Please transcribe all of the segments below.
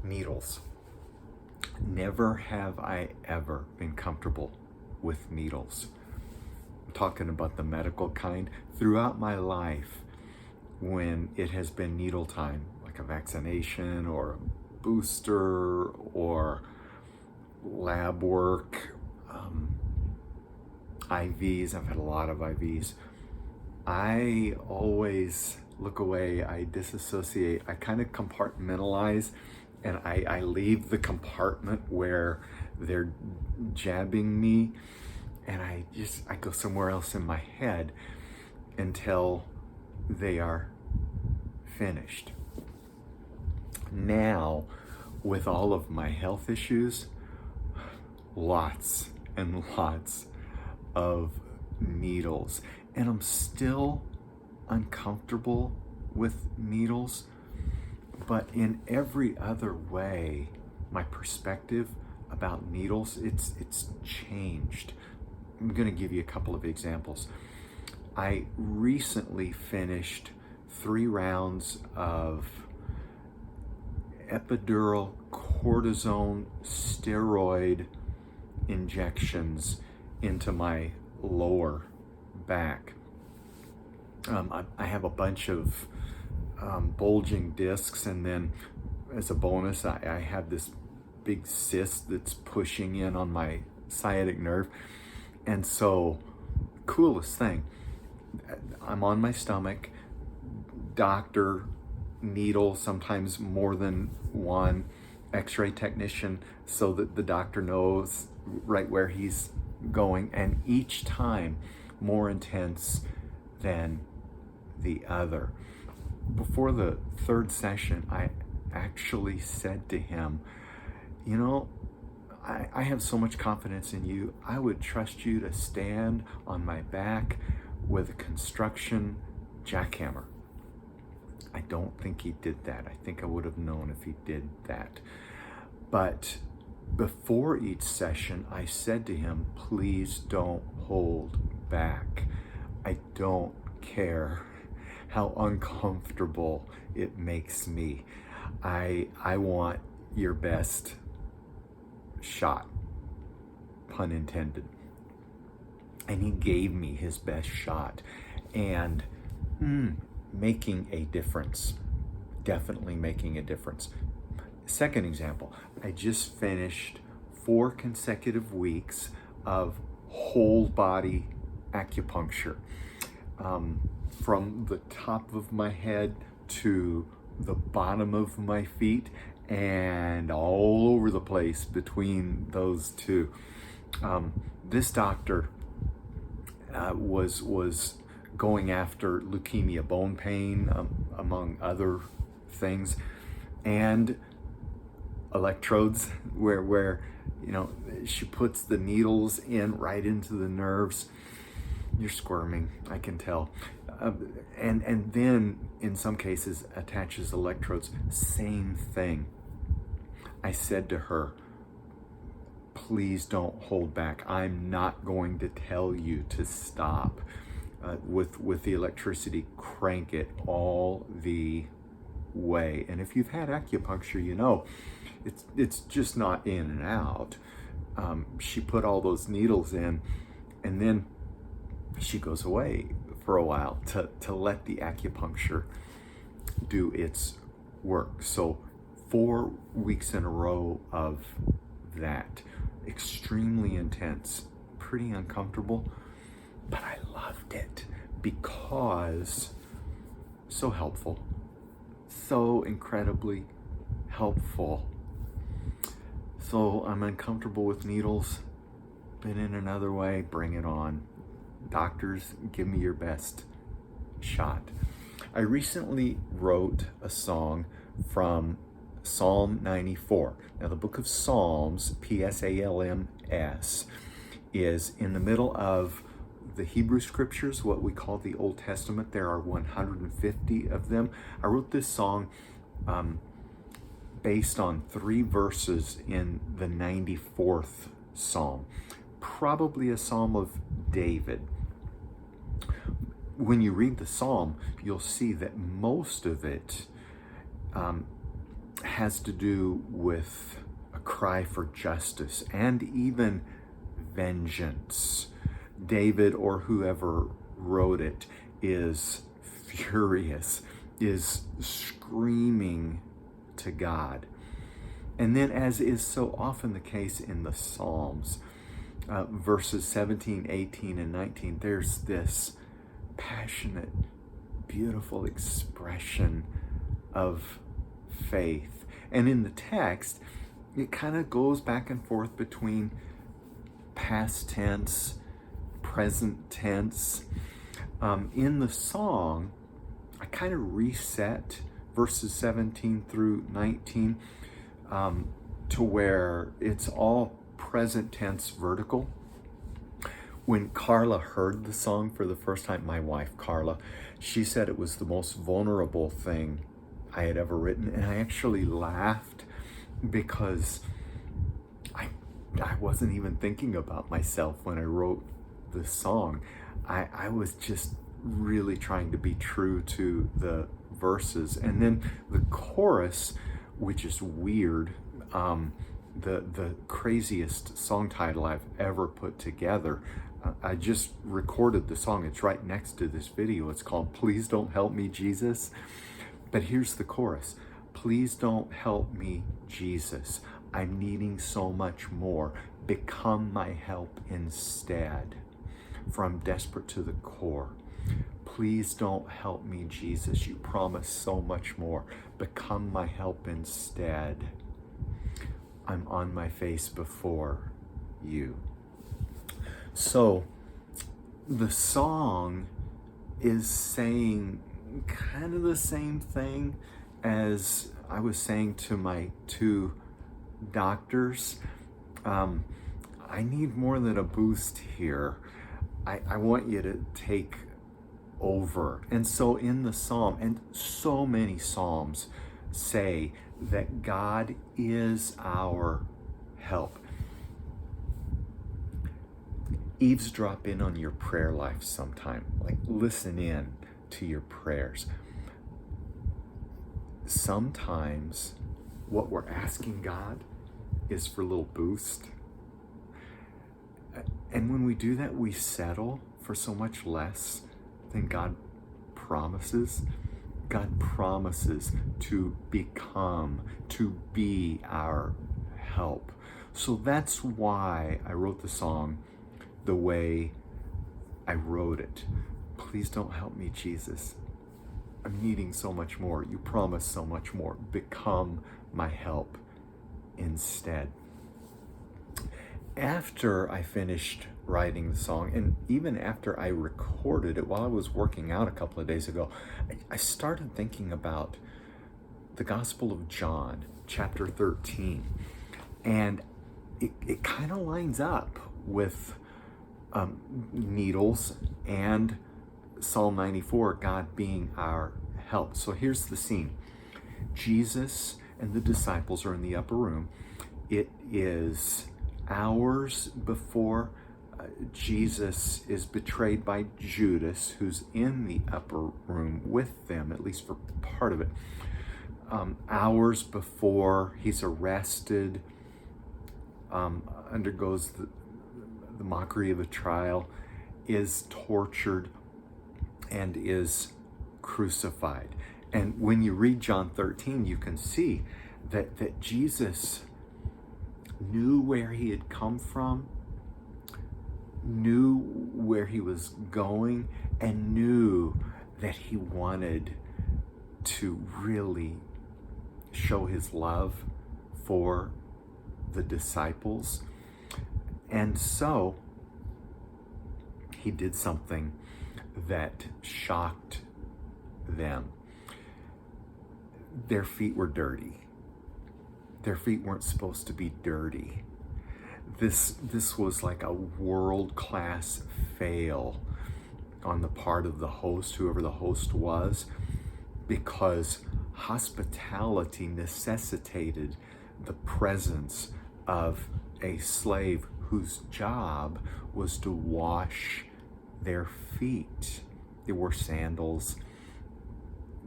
Needles. Never have I ever been comfortable with needles. I'm talking about the medical kind. Throughout my life, when it has been needle time, like a vaccination or a booster or lab work, IVs, I've had a lot of IVs, I always look away, I disassociate, I kind of compartmentalize, and I leave the compartment where they're jabbing me, and I go somewhere else in my head until they are finished. Now, with all of my health issues, lots and lots of needles, and I'm still uncomfortable with needles, but in every other way, my perspective about needles, it's changed. I'm going to give you a couple of examples. I recently finished 3 rounds of epidural cortisone steroid injections into my lower back. I have a bunch of bulging discs, and then as a bonus, I have this big cyst that's pushing in on my sciatic nerve. And so, coolest thing, I'm on my stomach, doctor, needle, sometimes more than one, x-ray technician, so that the doctor knows right where he's going, and each time more intense than the other. Before the 3rd session, I actually said to him, you know, I have so much confidence in you, I would trust you to stand on my back with a construction jackhammer. I don't think he did that. I think I would have known if he did that. But before each session, I said to him, please don't hold back. I don't care how uncomfortable it makes me. I want your best shot, pun intended. And he gave me his best shot, and making a difference, definitely making a difference. Second example, I just finished 4 consecutive weeks of whole body acupuncture, from the top of my head to the bottom of my feet and all over the place between those two. This doctor was going after leukemia, bone pain, among other things, and electrodes where you know, she puts the needles in right into the nerves. You're squirming, I can tell. And then in some cases attaches electrodes. Same thing. I said to her, please don't hold back. I'm not going to tell you to stop. With the electricity, crank it all the way. And if you've had acupuncture, you know it's just not in and out. She put all those needles in, and then she goes away for a while to let the acupuncture do its work. So 4 weeks in a row of that, extremely intense, pretty uncomfortable, but I loved it because so helpful, so incredibly helpful. So I'm uncomfortable with needles, but in another way, bring it on. Doctors, give me your best shot. I recently wrote a song from Psalm 94. Now, the book of Psalms, Psalms, is in the middle of the Hebrew scriptures, what we call the Old Testament. There are 150 of them. I wrote this song based on 3 verses in the 94th Psalm, probably a Psalm of David. When you read the Psalm, you'll see that most of it has to do with a cry for justice and even vengeance. David, or whoever wrote it, is furious, is screaming to God. And then, as is so often the case in the Psalms, verses 17, 18, and 19, there's this passionate, beautiful expression of faith. And in the text, it kind of goes back and forth between past tense, present tense. In the song, I kind of reset verses 17 through 19 to where it's all present tense vertical. When Carla heard the song for the first time, my wife Carla, she said it was the most vulnerable thing I had ever written, and I actually laughed because I wasn't even thinking about myself when I wrote the song. I was just really trying to be true to the verses. And then the chorus, which is weird, the craziest song title I've ever put together. I just recorded the song. It's right next to this video. It's called Please Don't Help Me, Jesus. But here's the chorus. Please don't help me, Jesus. I'm needing so much more. Become my help instead. For I'm desperate to the core. Please don't help me, Jesus. You promise so much more. Become my help instead. I'm on my face before you. So the song is saying kind of the same thing as I was saying to my two doctors. I need more than a boost here. I want you to take over. And so in the psalm, and so many psalms say that God is our help. Eavesdrop in on your prayer life sometime. Like, listen in to your prayers. Sometimes what we're asking God is for a little boost. And when we do that, we settle for so much less than God promises. God promises to become, to be our help. So that's why I wrote the song the way I wrote it. Please don't help me, Jesus. I'm needing so much more. You promise so much more. Become my help instead. After I finished writing the song, and even after I recorded it while I was working out a couple of days ago, I started thinking about the Gospel of John, chapter 13. And it kind of lines up with needles and Psalm 94, God being our help. So here's the scene. Jesus and the disciples are in the upper room. It is hours before Jesus is betrayed by Judas, who's in the upper room with them, at least for part of it. Hours before he's arrested, undergoes the mockery of a trial, is tortured, and is crucified. And when you read John 13, you can see that Jesus knew where he had come from, knew where he was going, and knew that he wanted to really show his love for the disciples. And so he did something that shocked them. Their feet were dirty. Their feet weren't supposed to be dirty. This was like a world-class fail on the part of the host, whoever the host was, because hospitality necessitated the presence of a slave whose job was to wash their feet. They wore sandals,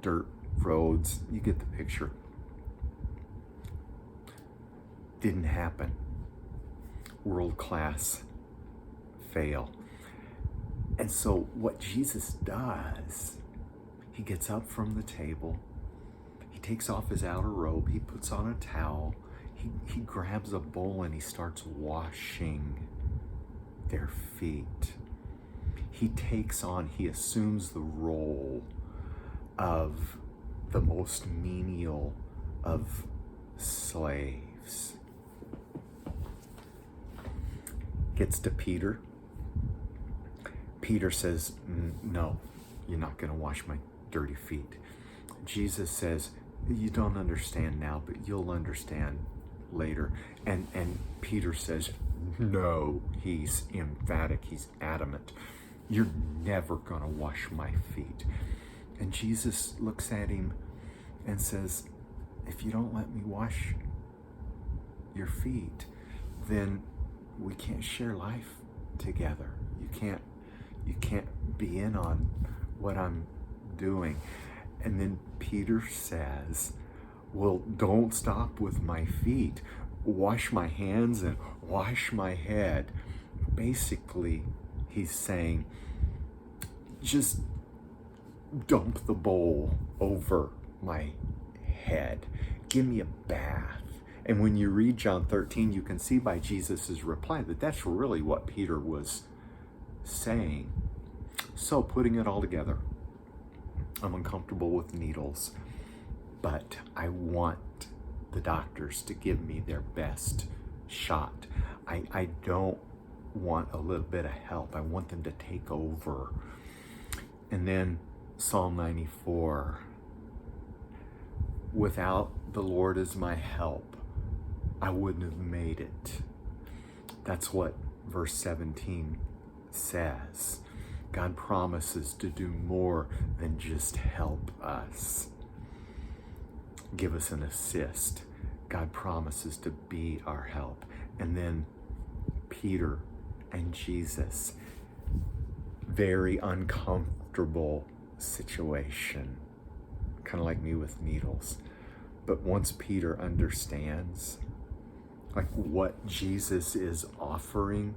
dirt roads, you get the picture. Didn't happen. World-class fail. And so what Jesus does, he gets up from the table, he takes off his outer robe, he puts on a towel, he grabs a bowl and he starts washing their feet. He assumes the role of the most menial of slaves. Gets to Peter. Peter says, no, you're not going to wash my dirty feet. Jesus says, you don't understand now, but you'll understand later. And Peter says, no. He's emphatic, he's adamant. You're never going to wash my feet. And Jesus looks at him and says, if you don't let me wash your feet, then we can't share life together. You can't be in on what I'm doing. And then Peter says, well, don't stop with my feet. Wash my hands and wash my head. Basically, he's saying, just dump the bowl over my head. Give me a bath. And when you read John 13, you can see by Jesus' reply that that's really what Peter was saying. So putting it all together, I'm uncomfortable with needles, but I want the doctors to give me their best shot. I don't want a little bit of help. I want them to take over. And then Psalm 94, without the Lord as my help, I wouldn't have made it. That's what verse 17 says. God promises to do more than just help us, give us an assist. God promises to be our help. And then Peter and Jesus, very uncomfortable situation, kind of like me with needles. But once Peter understands like what Jesus is offering,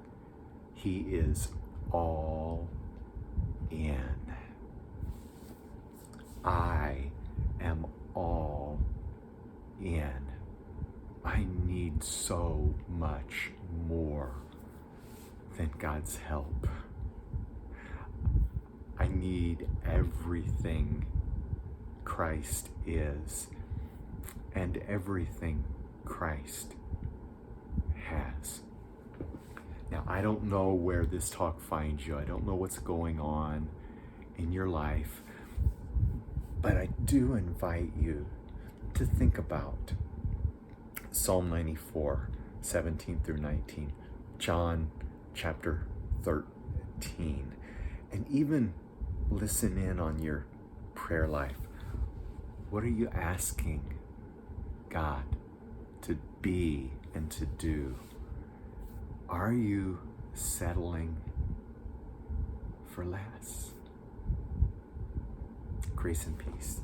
he is all in. I am all in. I need so much more than God's help. I need everything Christ is and everything Christ has. Now, I don't know where this talk finds you. I don't know what's going on in your life, but I do invite you to think about Psalm 94, 17 through 19, John chapter 13, and even listen in on your prayer life. What are you asking God to be and to do? Are you settling for less? Grace and peace.